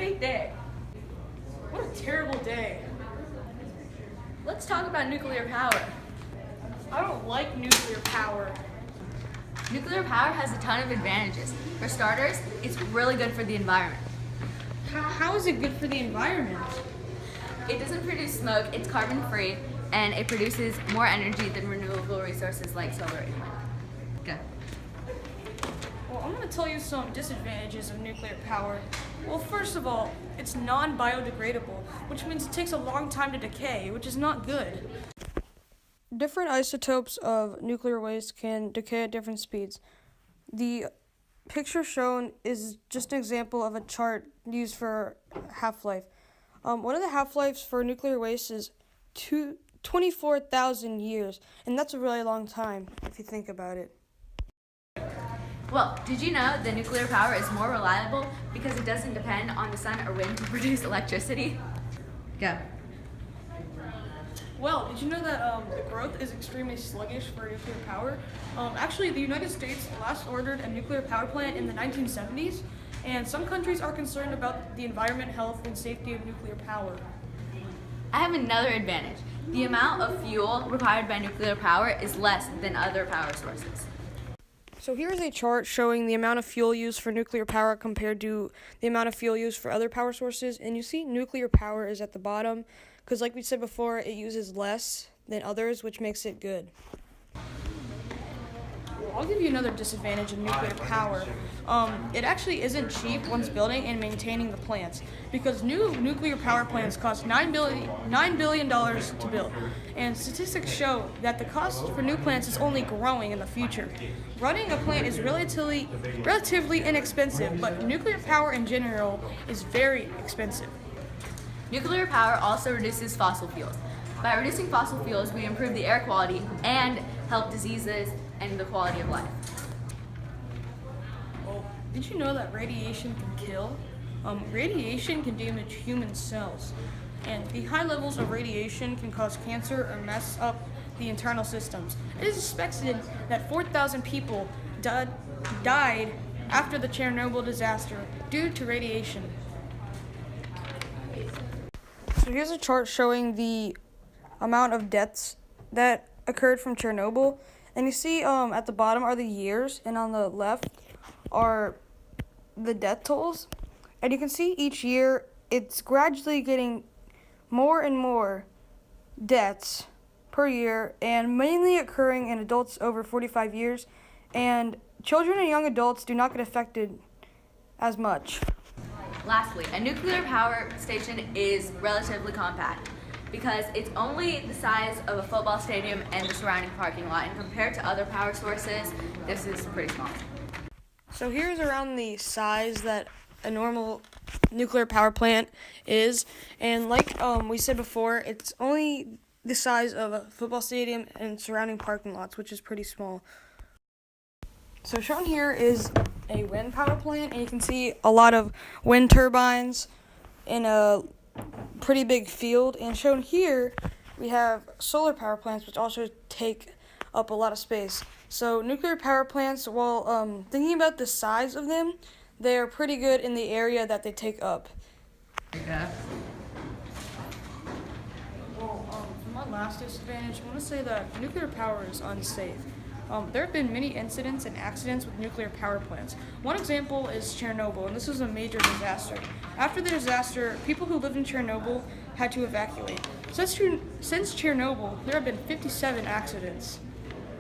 great day. What a terrible day. Let's talk about nuclear power. I don't like nuclear power. Nuclear power has a ton of advantages. For starters, it's really good for the environment. How is it good for the environment? It doesn't produce smoke, it's carbon free, and it produces more energy than renewable resources like solar and wind. Go. Well, I'm going to tell you some disadvantages of nuclear power. Well, first of all, it's non-biodegradable, which means it takes a long time to decay, which is not good. Different isotopes of nuclear waste can decay at different speeds. The picture shown is just an example of a chart used for half-life. One of the half-lives for nuclear waste is 24,000 years, and that's a really long time if you think about it. Well, did you know that nuclear power is more reliable because it doesn't depend on the sun or wind to produce electricity? Go. Well, did you know that the growth is extremely sluggish for nuclear power? Actually, the United States last ordered a nuclear power plant in the 1970s, and some countries are concerned about the environment, health, and safety of nuclear power. I have another advantage. The amount of fuel required by nuclear power is less than other power sources. So here's a chart showing the amount of fuel used for nuclear power compared to the amount of fuel used for other power sources. And you see nuclear power is at the bottom because, like we said before, it uses less than others, which makes it good. I'll give you another disadvantage of nuclear power. It actually isn't cheap once building and maintaining the plants because new nuclear power plants cost $9 billion to build. And statistics show that the cost for new plants is only growing in the future. Running a plant is relatively inexpensive, but nuclear power in general is very expensive. Nuclear power also reduces fossil fuels. By reducing fossil fuels, we improve the air quality and help diseases and the quality of life. Well, did you know that radiation can kill? Radiation can damage human cells, and the high levels of radiation can cause cancer or mess up the internal systems. It is suspected that 4,000 people died after the Chernobyl disaster due to radiation. So here's a chart showing the amount of deaths that occurred from Chernobyl. And you see at the bottom are the years, and on the left are the death tolls. And you can see each year it's gradually getting more and more deaths per year, and mainly occurring in adults over 45 years. And children and young adults do not get affected as much. Lastly, a nuclear power station is relatively compact because it's only the size of a football stadium and the surrounding parking lot, and compared to other power sources, this is pretty small. So here's around the size that a normal nuclear power plant is, and like we said before, it's only the size of a football stadium and surrounding parking lots, which is pretty small. So shown here is a wind power plant, and you can see a lot of wind turbines in a pretty big field. And shown here, we have solar power plants, which also take up a lot of space. So nuclear power plants, while thinking about the size of them, they are pretty good in the area that they take up. Yeah. Well, for my last disadvantage, I want to say that nuclear power is unsafe. There have been many incidents and accidents with nuclear power plants. One example is Chernobyl, and this was a major disaster. After the disaster, people who lived in Chernobyl had to evacuate. Since Chernobyl, there have been 57 accidents.